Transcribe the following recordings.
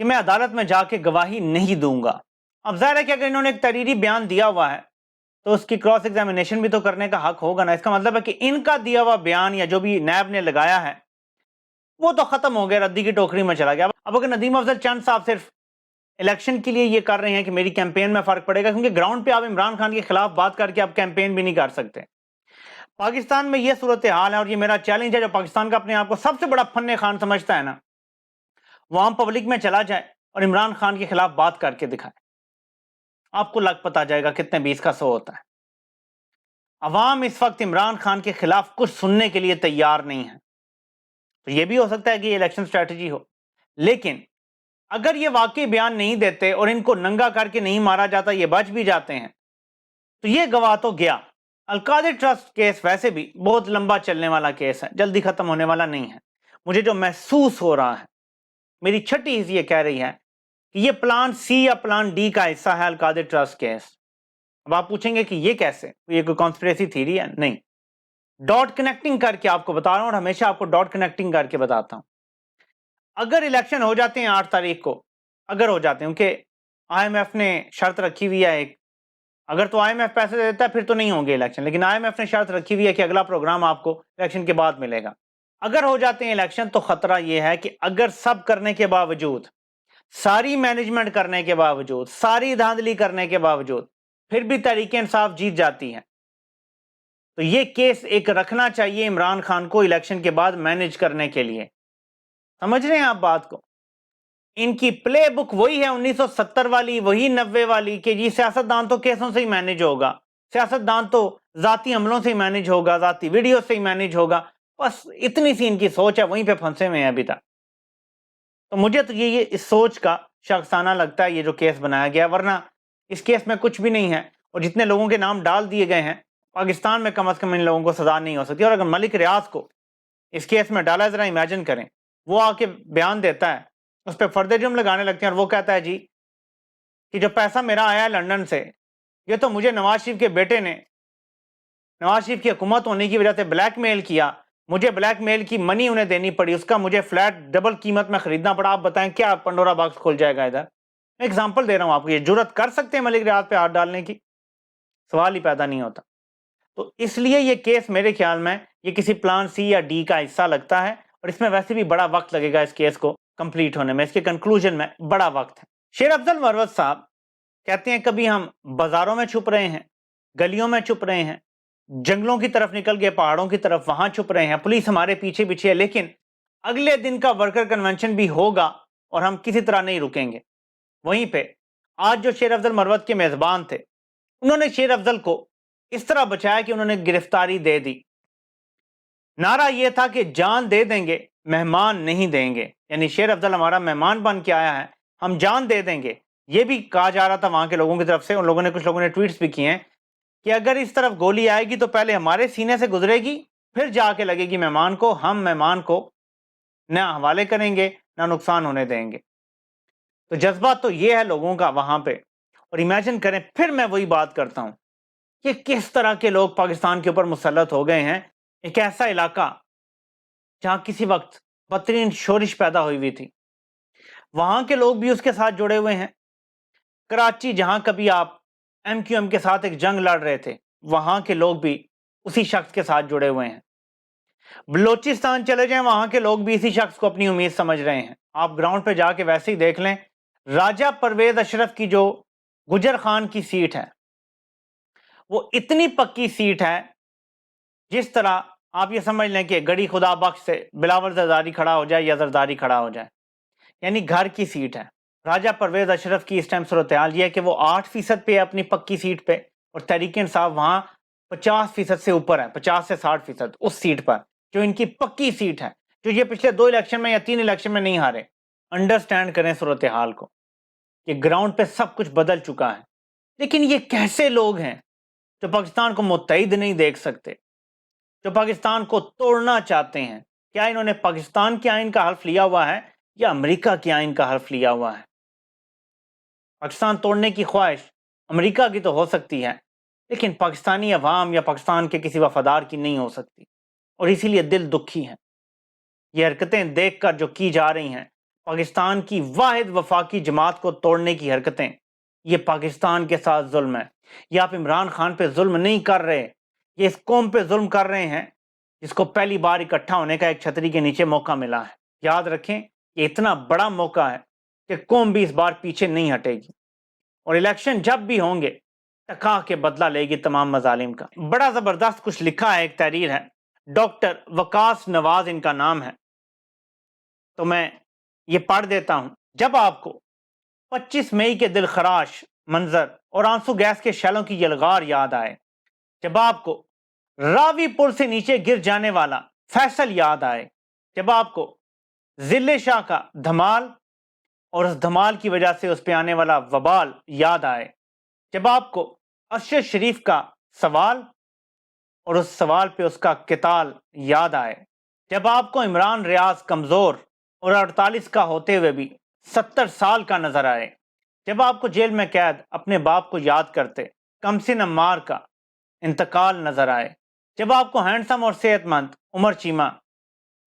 کہ میں عدالت میں جا کے گواہی نہیں دوں گا. اب ظاہر ہے کہ اگر انہوں نے ایک تحریری بیان دیا ہوا ہے تو اس کی کراس ایگزامینیشن بھی تو کرنے کا حق ہوگا نا. اس کا مطلب ہے کہ ان کا دیا ہوا بیان یا جو بھی نیب نے لگایا ہے وہ تو ختم ہو گیا, ردی کی ٹوکری میں چلا گیا. اب اگر ندیم افضل چند صاحب صرف الیکشن کے لیے یہ کر رہے ہیں کہ میری کیمپین میں فرق پڑے گا, کیونکہ گراؤنڈ پہ آپ عمران خان کے خلاف بات کر کے آپ کیمپین بھی نہیں کر سکتے. پاکستان میں یہ صورتحال ہے اور یہ میرا چیلنج ہے, جو پاکستان کا اپنے آپ کو سب سے بڑا فن خان سمجھتا ہے نا, وہ عام پبلک میں چلا جائے اور عمران خان کے خلاف بات کر کے دکھائے. آپ کو لگ پتا جائے گا کتنے 20 کا 100 ہوتا ہے. عوام اس وقت عمران خان کے خلاف کچھ سننے کے لیے تیار نہیں ہے. تو یہ بھی ہو سکتا ہے کہ یہ الیکشن اسٹریٹجی ہو, لیکن اگر یہ واقعی بیان نہیں دیتے اور ان کو ننگا کر کے نہیں مارا جاتا, یہ بچ بھی جاتے ہیں, تو یہ گواہ تو گیا. القادر ٹرسٹ کیس ویسے بھی بہت لمبا چلنے والا کیس ہے, جلدی ختم ہونے والا نہیں ہے. مجھے جو محسوس ہو رہا ہے, میری چھٹی حص یہ کہہ رہی ہے کہ یہ پلان سی یا پلان ڈی کا حصہ ہے القادر ٹرسٹ کیس. اب آپ پوچھیں گے کہ یہ کیسے, یہ کوئی کانسپریسی تھیوری ہے؟ نہیں, ڈاٹ کنیکٹنگ کر کے آپ کو بتا رہا ہوں, اور ہمیشہ آپ کو ڈاٹ کنیکٹنگ کر کے بتاتا ہوں. اگر الیکشن ہو جاتے ہیں 8 تاریخ کو, اگر ہو جاتے ہیں, کیونکہ آئی ایم ایف نے شرط رکھی ہوئی ہے ایک, اگر تو آئی ایم ایف پیسے دیتا ہے پھر تو نہیں ہوں گے الیکشن, لیکن آئی ایم ایف نے شرط رکھی ہوئی ہے کہ اگلا پروگرام آپ کو الیکشن کے بعد ملے گا. اگر ہو جاتے ہیں الیکشن تو خطرہ یہ ہے کہ اگر سب کرنے کے باوجود, ساری مینجمنٹ کرنے کے باوجود, ساری دھاندلی کرنے کے باوجود پھر بھی تحریک انصاف جیت جاتی ہے, تو یہ کیس ایک رکھنا چاہیے عمران خان کو الیکشن کے بعد مینج کرنے کے لیے. سمجھ رہے ہیں آپ بات کو؟ ان کی پلے بک وہی ہے 1970 والی, وہی 90 والی, کہ جی سیاستدان تو کیسوں سے ہی مینج ہوگا, سیاستدان تو ذاتی عملوں سے ہی مینج ہوگا, ذاتی ویڈیو سے ہی مینج ہوگا. بس اتنی سی ان کی سوچ ہے, وہیں پہ پھنسے ہوئے ہیں ابھی تک. تو مجھے تو یہ اس سوچ کا شخصانہ لگتا ہے یہ جو کیس بنایا گیا, ورنہ اس کیس میں کچھ بھی نہیں ہے. اور جتنے لوگوں کے نام ڈال دیے گئے ہیں, پاکستان میں کم از کم ان لوگوں کو سزا نہیں ہو سکتی. اور اگر ملک ریاض کو اس کیس میں ڈالا, ذرا امیجن کریں, وہ آ کے بیان دیتا ہے, اس پہ فرد جرم لگانے لگتے ہیں, اور وہ کہتا ہے جی کہ جو پیسہ میرا آیا ہے لندن سے, یہ تو مجھے نواز شریف کے بیٹے نے, نواز شریف کی حکومت ہونے کی وجہ سے بلیک میل کیا, مجھے بلیک میل کی منی انہیں دینی پڑی, اس کا مجھے فلیٹ ڈبل قیمت میں خریدنا پڑا. آپ بتائیں کیا پنڈورا باکس کھل جائے گا ادھر؟ میں ایگزامپل دے رہا ہوں آپ کو. یہ جرت کر سکتے ہیں ملک ریاض پہ ہاتھ ڈالنے کی؟ سوال ہی پیدا نہیں ہوتا. تو اس لیے یہ کیس میرے خیال میں یہ کسی پلان سی یا ڈی کا حصہ لگتا ہے, اور اس میں ویسے بھی بڑا وقت لگے گا اس کیس کو کمپلیٹ ہونے میں, اس کے کنکلوژن میں بڑا وقت ہے. شیر افضل مروت صاحب کہتے ہیں کبھی ہم بازاروں میں چھپ رہے ہیں, گلیوں میں چھپ رہے ہیں, جنگلوں کی طرف نکل گئے, پہاڑوں کی طرف وہاں چھپ رہے ہیں, پولیس ہمارے پیچھے پیچھے ہے, لیکن اگلے دن کا ورکر کنونشن بھی ہوگا اور ہم کسی طرح نہیں رکیں گے. وہیں پہ آج جو شیر افضل مروت کے میزبان تھے, انہوں نے شیر افضل کو اس طرح بچایا کہ انہوں نے گرفتاری دے دی. نعرہ یہ تھا کہ جان دے دیں گے, مہمان نہیں دیں گے. یعنی شیر افضل ہمارا مہمان بن کے آیا ہے, ہم جان دے دیں گے. یہ بھی کہا جا رہا تھا وہاں کے لوگوں کی طرف سے, ان لوگوں نے, کچھ لوگوں نے ٹویٹس بھی کیے ہیں کہ اگر اس طرف گولی آئے گی تو پہلے ہمارے سینے سے گزرے گی, پھر جا کے لگے گی مہمان کو, ہم مہمان کو نہ حوالے کریں گے نہ نقصان ہونے دیں گے. تو جذبات تو یہ ہے لوگوں کا وہاں پہ. اور امیجن کریں, پھر میں وہی بات کرتا ہوں کہ کس طرح کے لوگ پاکستان کے اوپر مسلط ہو گئے ہیں. ایک ایسا علاقہ جہاں کسی وقت بدترین شورش پیدا ہوئی ہوئی تھی, وہاں کے لوگ بھی اس کے ساتھ جڑے ہوئے ہیں. کراچی جہاں کبھی آپ ایم کیو ایم کے ساتھ ایک جنگ لڑ رہے تھے, وہاں کے لوگ بھی اسی شخص کے ساتھ جڑے ہوئے ہیں. بلوچستان چلے جائیں, وہاں کے لوگ بھی اسی شخص کو اپنی امید سمجھ رہے ہیں. آپ گراؤنڈ پہ جا کے ویسے ہی دیکھ لیں, راجہ پرویز اشرف کی جو گجر خان کی سیٹ ہے, وہ اتنی پکی سیٹ ہے جس طرح آپ یہ سمجھ لیں کہ گڑی خدا بخش سے بلاول زرداری کھڑا ہو جائے یا زرداری کھڑا ہو جائے, یعنی گھر کی سیٹ ہے. راجہ پرویز اشرف کی اس ٹائم صورتحال یہ ہے کہ وہ 8% پہ ہے اپنی پکی سیٹ پہ, اور تحریک انصاف وہاں 50% سے اوپر ہے, 50 سے 60% اس سیٹ پر, جو ان کی پکی سیٹ ہے, جو یہ پچھلے 2 الیکشن میں یا 3 الیکشن میں نہیں ہارے. انڈرسٹینڈ کریں صورتحال کو کہ گراؤنڈ پہ سب کچھ بدل چکا ہے. لیکن یہ کیسے لوگ ہیں جو پاکستان کو متحد نہیں دیکھ سکتے, جو پاکستان کو توڑنا چاہتے ہیں؟ کیا انہوں نے پاکستان کے آئین کا حلف لیا ہوا ہے یا امریکہ کے آئین کا حلف لیا ہوا ہے؟ پاکستان توڑنے کی خواہش امریکہ کی تو ہو سکتی ہے, لیکن پاکستانی عوام یا پاکستان کے کسی وفادار کی نہیں ہو سکتی, اور اسی لیے دل دکھی ہے. یہ حرکتیں دیکھ کر جو کی جا رہی ہیں, پاکستان کی واحد وفاقی جماعت کو توڑنے کی حرکتیں، یہ پاکستان کے ساتھ ظلم ہے۔ یہ آپ عمران خان پہ ظلم نہیں کر رہے، یہ اس قوم پہ ظلم کر رہے ہیں جس کو پہلی بار اکٹھا ہونے کا ایک چھتری کے نیچے موقع ملا ہے۔ یاد رکھیں یہ اتنا بڑا موقع ہے کہ قوم بھی اس بار پیچھے نہیں ہٹے گی، اور الیکشن جب بھی ہوں گے ٹکا کے بدلہ لے گی تمام مظالم کا۔ بڑا زبردست کچھ لکھا ہے، ایک تحریر ہے، ڈاکٹر وقاص نواز ان کا نام ہے، تو میں یہ پڑھ دیتا ہوں۔ جب آپ کو 25 مئی کے دل خراش منظر اور آنسو گیس کے شیلوں کی یلغار یاد آئے، جب آپ کو راوی پل سے نیچے گر جانے والا فیصل یاد آئے، جب آپ کو ذل شاہ کا دھمال اور اس دھمال کی وجہ سے اس پہ آنے والا وبال یاد آئے، جب آپ کو ارشد شریف کا سوال اور اس سوال پہ اس کا قتال یاد آئے، جب آپ کو عمران ریاض کمزور اور 48 کا ہوتے ہوئے بھی 70 سال کا نظر آئے، جب آپ کو جیل میں قید اپنے باپ کو یاد کرتے کمسن عمار کا انتقال نظر آئے، جب آپ کو ہینڈسم اور صحت مند عمر چیمہ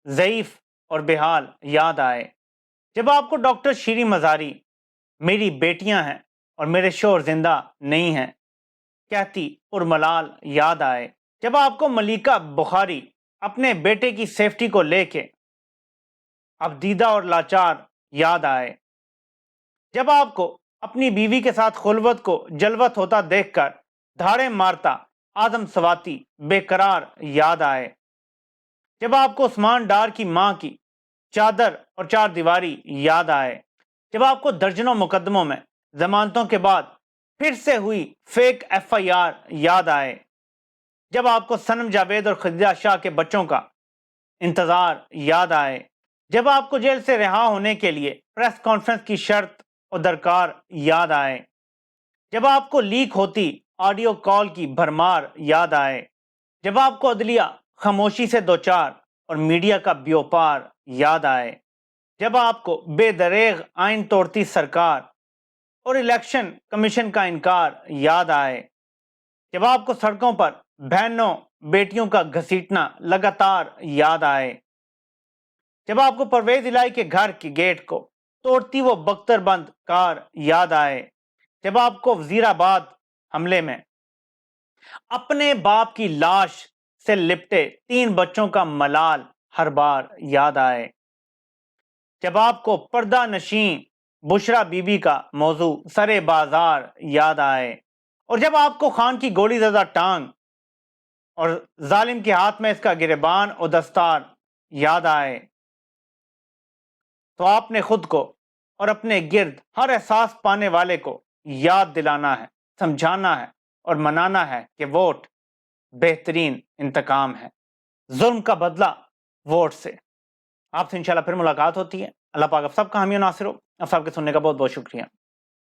ضعیف اور بحال یاد آئے، جب آپ کو ڈاکٹر شیریں مزاری میری بیٹیاں ہیں اور میرے شوہر زندہ نہیں ہیں کہتی اور ملال یاد آئے، جب آپ کو ملیکہ بخاری اپنے بیٹے کی سیفٹی کو لے کے اب دیدہ اور لاچار یاد آئے، جب آپ کو اپنی بیوی کے ساتھ خلوت کو جلوت ہوتا دیکھ کر دھاڑے مارتا آدم سواتی بے قرار یاد آئے، جب آپ کو عثمان ڈار کی ماں کی چادر اور چار دیواری یاد آئے، جب آپ کو درجنوں مقدموں میں ضمانتوں کے بعد پھر سے ہوئی فیک FIR یاد آئے، جب آپ کو صنم جاوید اور خدیجہ شاہ کے بچوں کا انتظار یاد آئے، جب آپ کو جیل سے رہا ہونے کے لیے پریس کانفرنس کی شرط اور درکار یاد آئے، جب آپ کو لیک ہوتی آڈیو کال کی بھرمار یاد آئے، جب آپ کو عدلیہ خاموشی سے دوچار اور میڈیا کا بیوپار یاد آئے، جب آپ کو بے دریغ آئین توڑتی سرکار اور الیکشن کمیشن کا انکار یاد آئے، جب آپ کو سڑکوں پر بہنوں بیٹیوں کا گھسیٹنا لگاتار یاد آئے، جب آپ کو پرویز الہی کے گھر کے گیٹ کو توڑتی وہ بختر بند کار یاد آئے، جب آپ کو وزیر آباد حملے میں اپنے باپ کی لاش سے لپٹے 3 بچوں کا ملال ہر بار یاد آئے، جب آپ کو پردہ نشین بشرا بی بی کا موضوع سرے بازار یاد آئے، اور جب آپ کو خان کی گولی زدہ ٹانگ اور ظالم کے ہاتھ میں اس کا گریبان اور دستار یاد آئے، تو آپ نے خود کو اور اپنے گرد ہر احساس پانے والے کو یاد دلانا ہے، سمجھانا ہے اور منانا ہے کہ ووٹ بہترین انتقام ہے، ظلم کا بدلہ ووٹ سے۔ آپ سے انشاءاللہ پھر ملاقات ہوتی ہے۔ اللہ پاک آپ سب کا حامی و ناصر ہو۔ آپ سب کے سننے کا بہت بہت شکریہ۔